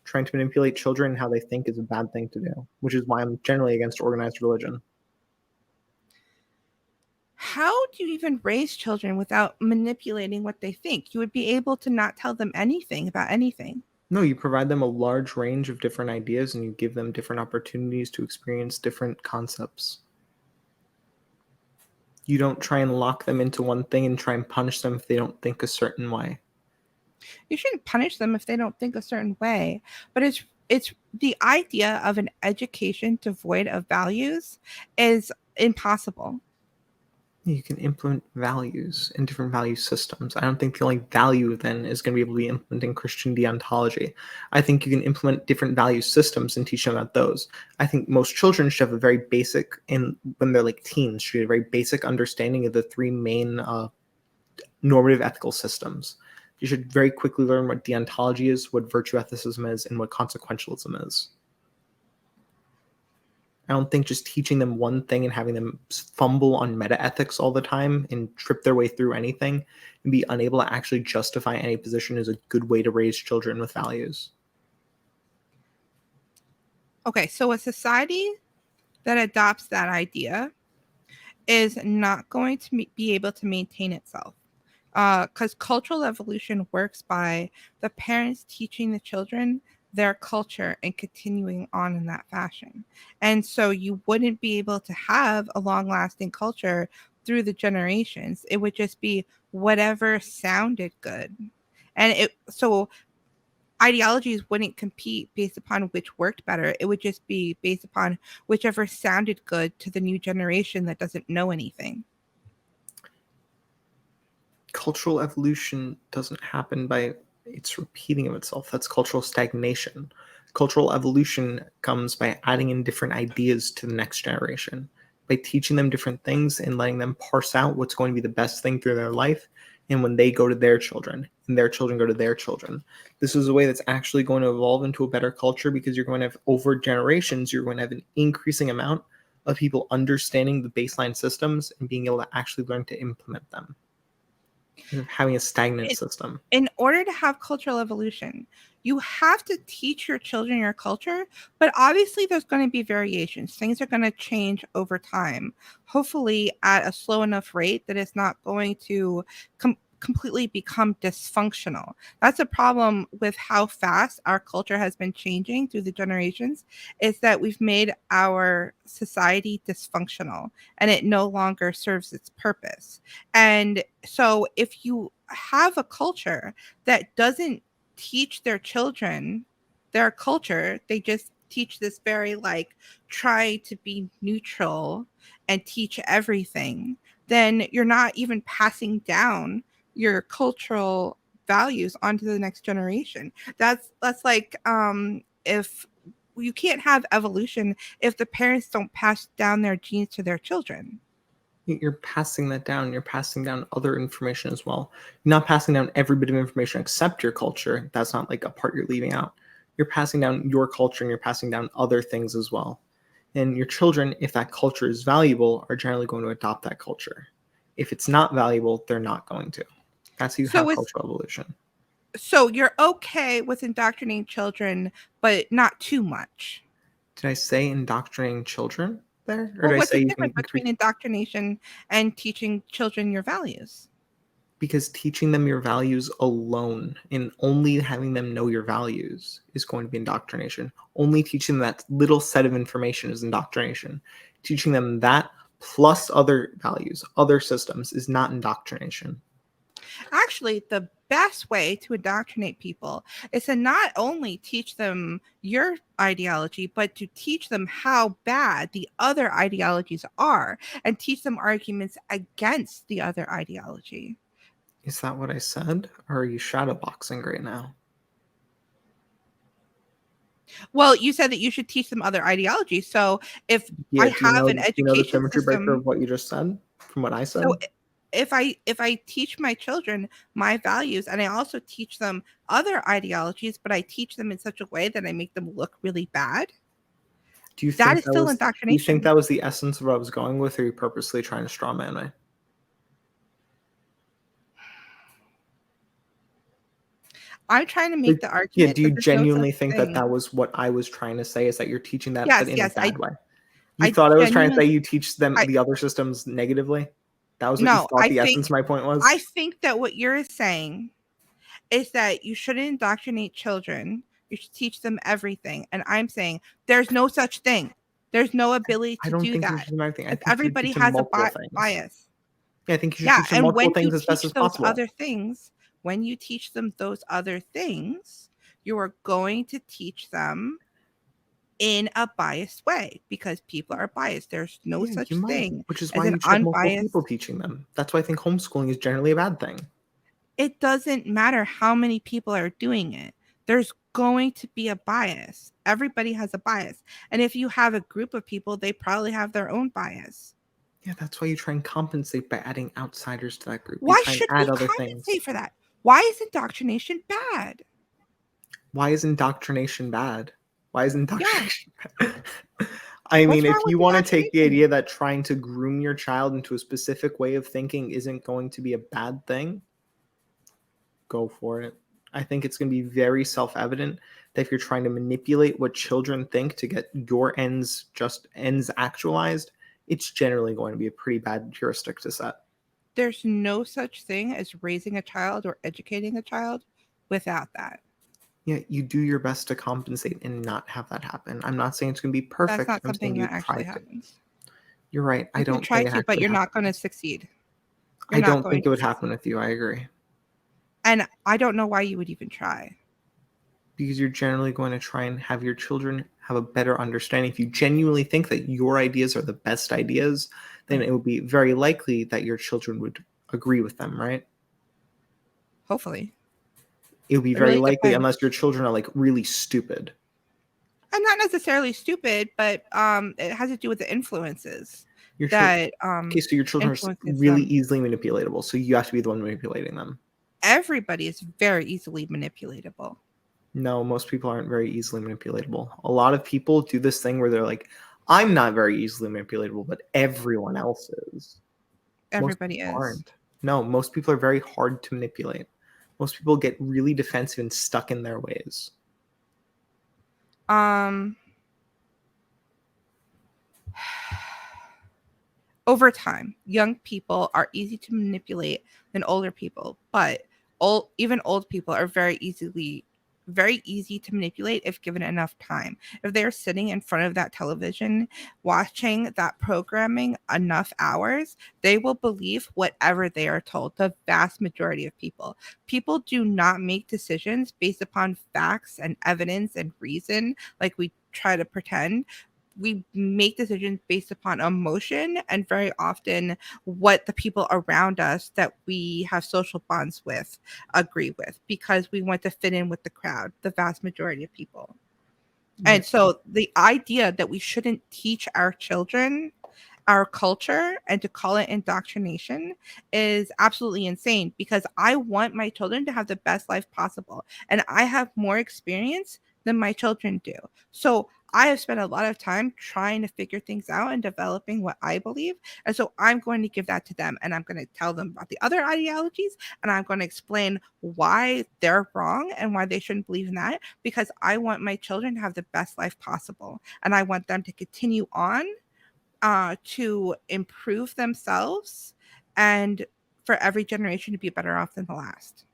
Trying to manipulate children and how they think is a bad thing to do, which is why I'm generally against organized religion. How do you even raise children without manipulating what they think? You would be able to not tell them anything about anything. No, you provide them a large range of different ideas and you give them different opportunities to experience different concepts. You don't try and lock them into one thing and try and punish them if they don't think a certain way. You shouldn't punish them if they don't think a certain way, but it's the idea of an education devoid of values is impossible. You can implement values in different value systems. I don't think the only value then is going to be able to be implementing Christian deontology. I think you can implement different value systems and teach them about those. I think most children should have a very basic, and when they're like teens, should have a very basic understanding of the three main normative ethical systems. You should very quickly learn what deontology is, what virtue ethicism is, and what consequentialism is. I don't think just teaching them one thing and having them fumble on meta ethics all the time and trip their way through anything and be unable to actually justify any position is a good way to raise children with values. Okay, so a society that adopts that idea is not going to be able to maintain itself. Because cultural evolution works by the parents teaching the children their culture and continuing on in that fashion. And so you wouldn't be able to have a long lasting culture through the generations. It would just be whatever sounded good. So ideologies wouldn't compete based upon which worked better. It would just be based upon whichever sounded good to the new generation that doesn't know anything. Cultural evolution doesn't happen by its repeating of itself. That's cultural stagnation. Cultural evolution comes by adding in different ideas to the next generation, by teaching them different things and letting them parse out what's going to be the best thing through their life. And when they go to their children and their children go to their children, this is a way that's actually going to evolve into a better culture, because you're going to have over generations, you're going to have an increasing amount of people understanding the baseline systems and being able to actually learn to implement them. Having a stagnant system. In order to have cultural evolution, you have to teach your children your culture, but obviously there's going to be variations. Things are going to change over time, hopefully at a slow enough rate that it's not going to completely become dysfunctional. That's a problem with how fast our culture has been changing through the generations, is that we've made our society dysfunctional and it no longer serves its purpose. And so if you have a culture that doesn't teach their children their culture, they just teach this very like try to be neutral and teach everything, then you're not even passing down your cultural values onto the next generation. That's like if you can't have evolution if the parents don't pass down their genes to their children. You're passing that down. You're passing down other information as well. You're not passing down every bit of information except your culture. That's not like a part you're leaving out. You're passing down your culture and you're passing down other things as well. And your children, if that culture is valuable, are generally going to adopt that culture. If it's not valuable, they're not going to. That's how you have cultural evolution. So you're okay with indoctrinating children, but not too much. Did I say indoctrinating children there? Or what's the difference between indoctrination and teaching children your values? Because teaching them your values alone and only having them know your values is going to be indoctrination. Only teaching them that little set of information is indoctrination. Teaching them that plus other values, other systems, is not indoctrination. Actually, the best way to indoctrinate people is to not only teach them your ideology, but to teach them how bad the other ideologies are and teach them arguments against the other ideology. Is that what I said? Or are you shadowboxing right now? Well, you said that you should teach them other ideologies. So if I have an education the system, breaker of what you just said from what I said. So if I teach my children my values and I also teach them other ideologies, but I teach them in such a way that I make them look really bad, do you that think is still indoctrination. Do you think that was the essence of what I was going with, or are you purposely trying to straw man me? I'm trying to make the Yeah, argument do you that there's no such genuinely think that thing. that was what I was trying to say, is that you're teaching that, but Yes, in a yes, bad way? You I thought I was trying to say genuinely, you teach them I the other systems negatively? That was what you no, thought the essence of my point was? I think that what you're saying is that you shouldn't indoctrinate children. You should teach them everything. And I'm saying there's no such thing. There's no ability I to don't do think you that should teach them everything. I because think you should everybody teach them has a multiple things. bias. Yeah, I think you should Yeah, teach them and multiple when you things as best teach as those possible. other things, when you teach them those other things, you are going to teach them in a biased way because people are biased. There's no Yeah, you such might, thing which is as why an you should have multiple people unbiased. teaching them. That's why I think homeschooling is generally a bad thing. It doesn't matter how many people are doing it. There's going to be a bias. Everybody has a bias. And if you have a group of people, they probably have their own bias. Yeah, that's why you try and compensate by adding outsiders to that group. You Why try and should add we other things. compensate for that? Why is indoctrination bad? Why is indoctrination bad? Why is Yeah. indoctrination bad? I mean, What's if wrong with you want to take the indoctrination? idea that trying to groom your child into a specific way of thinking isn't going to be a bad thing, go for it. I think it's going to be very self-evident that if you're trying to manipulate what children think to get your ends actualized, it's generally going to be a pretty bad heuristic to set. There's no such thing as raising a child or educating a child without that. Yeah, you do your best to compensate and not have that happen. I'm not saying it's going to be That's perfect. not I'm saying something you that try actually to. happens. You're right. I You can don't try think it to, but actually you're not going to happens. succeed. You're I not don't going think it to would happen succeed. with you. I agree. And I don't know why you would even try. Because you're generally going to try and have your children have a better understanding. If you genuinely think that your ideas are the best ideas, then it would be very likely that your children would agree with them, right? Hopefully. It would be It very really likely depends. unless your children are like really stupid. And not necessarily stupid, but it has to do with the influences Your children, that okay, so your children are influences really them. easily manipulatable, so you have to be the one manipulating them. Everybody is very easily manipulatable. No, most people aren't very easily manipulatable. A lot of people do this thing where they're like, I'm not very easily manipulatable, but everyone else is. Most Everybody people is. aren't. No, most people are very hard to manipulate. Most people get really defensive and stuck in their ways. Um Over time, young people are easy to manipulate than older people, but even old people are very easy to manipulate if given enough time. If they're sitting in front of that television watching that programming enough hours, they will believe whatever they are told. The vast majority of people do not make decisions based upon facts and evidence and reason like we try to pretend. We make decisions based upon emotion and very often what the people around us that we have social bonds with agree with because we want to fit in with the crowd, the vast majority of people. Yeah. And so the idea that we shouldn't teach our children our culture and to call it indoctrination is absolutely insane because I want my children to have the best life possible. And I have more experience than my children do. So I have spent a lot of time trying to figure things out and developing what I believe. And so I'm going to give that to them and I'm going to tell them about the other ideologies and I'm going to explain why they're wrong and why they shouldn't believe in that because I want my children to have the best life possible. And I want them to continue on to improve themselves and for every generation to be better off than the last.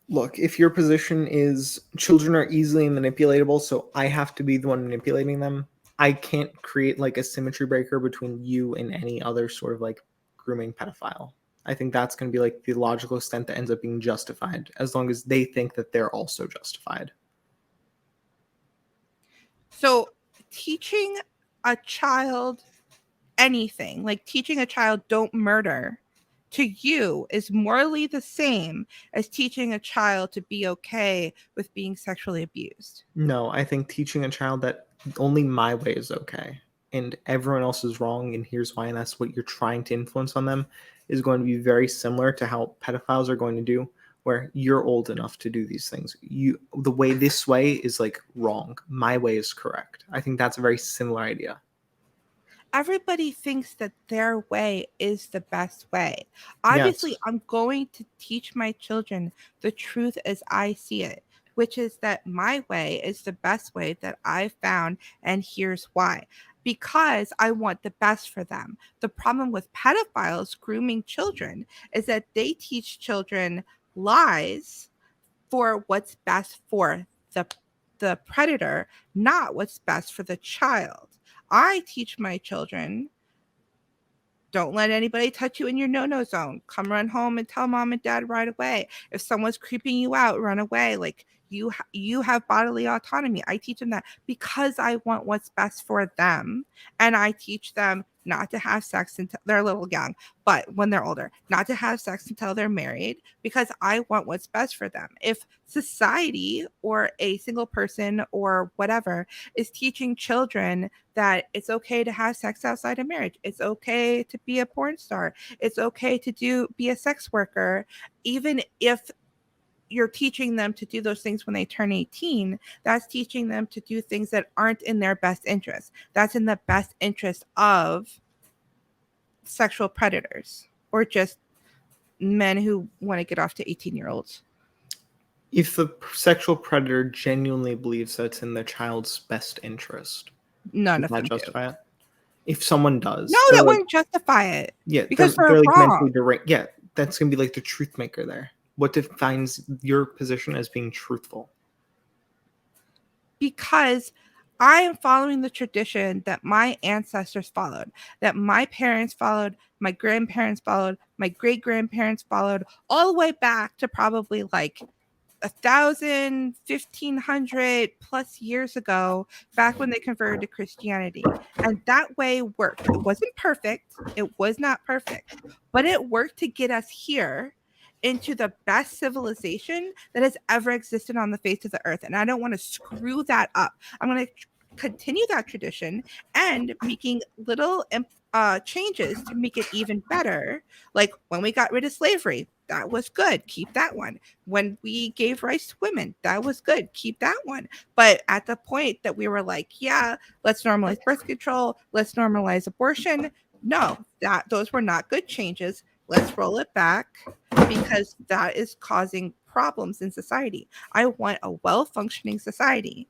Look, if your position is children are easily manipulatable, so I have to be the one manipulating them, I can't create like a symmetry breaker between you and any other sort of like grooming pedophile. I think that's going to be like the logical extent that ends up being justified, as long as they think that they're also justified. So, teaching a child anything, like teaching a child don't murder, to you is morally the same as teaching a child to be okay with being sexually abused. No, I think teaching a child that only my way is okay and everyone else is wrong, and here's why, and that's what you're trying to influence on them, is going to be very similar to how pedophiles are going to do, where you're old enough to do these things. The way this way is like wrong. My way is correct. I think that's a very similar idea. everybody thinks that their way is the best way. Yes. Obviously, I'm going to teach my children the truth as I see it, which is that my way is the best way that I found, and here's why. Because I want the best for them. The problem with pedophiles grooming children is that they teach children lies for what's best for the predator, not what's best for the child. I teach my children, don't let anybody touch you in your no-no zone. Come run home and tell mom and dad right away. If someone's creeping you out, run away. Like you have bodily autonomy. I teach them that because I want what's best for them, and I teach them not to have sex until they're a little young, but when they're older, not to have sex until they're married because I want what's best for them. If society or a single person or whatever is teaching children that it's okay to have sex outside of marriage, it's okay to be a porn star, it's okay to be a sex worker, even if you're teaching them to do those things when they turn 18, that's teaching them to do things that aren't in their best interest. That's in the best interest of sexual predators or just men who want to get off to 18-year-olds. If the sexual predator genuinely believes that's in the child's best interest, None does of that them do. justify it? If someone No, does, they're that like, wouldn't justify it. yeah, Because they're they're like wrong. mentally deranged. Yeah, that's gonna be like the truth maker there. What defines your position as being truthful? Because I am following the tradition that my ancestors followed, that my parents followed, my grandparents followed, my great grandparents followed, all the way back to probably like 1,000, 1,500 plus years ago, back when they converted to Christianity. And that way worked. It wasn't perfect. It was not perfect, but it worked to get us here into the best civilization that has ever existed on the face of the earth. And I don't want to screw that up. I'm going to continue that tradition and making little changes to make it even better. Like when we got rid of slavery, that was good. Keep that one. When we gave rights to women, that was good. Keep that one. But at the point that we were like, yeah, let's normalize birth control, let's normalize abortion. No, those were not good changes. Let's roll it back because that is causing problems in society. I want a well-functioning society.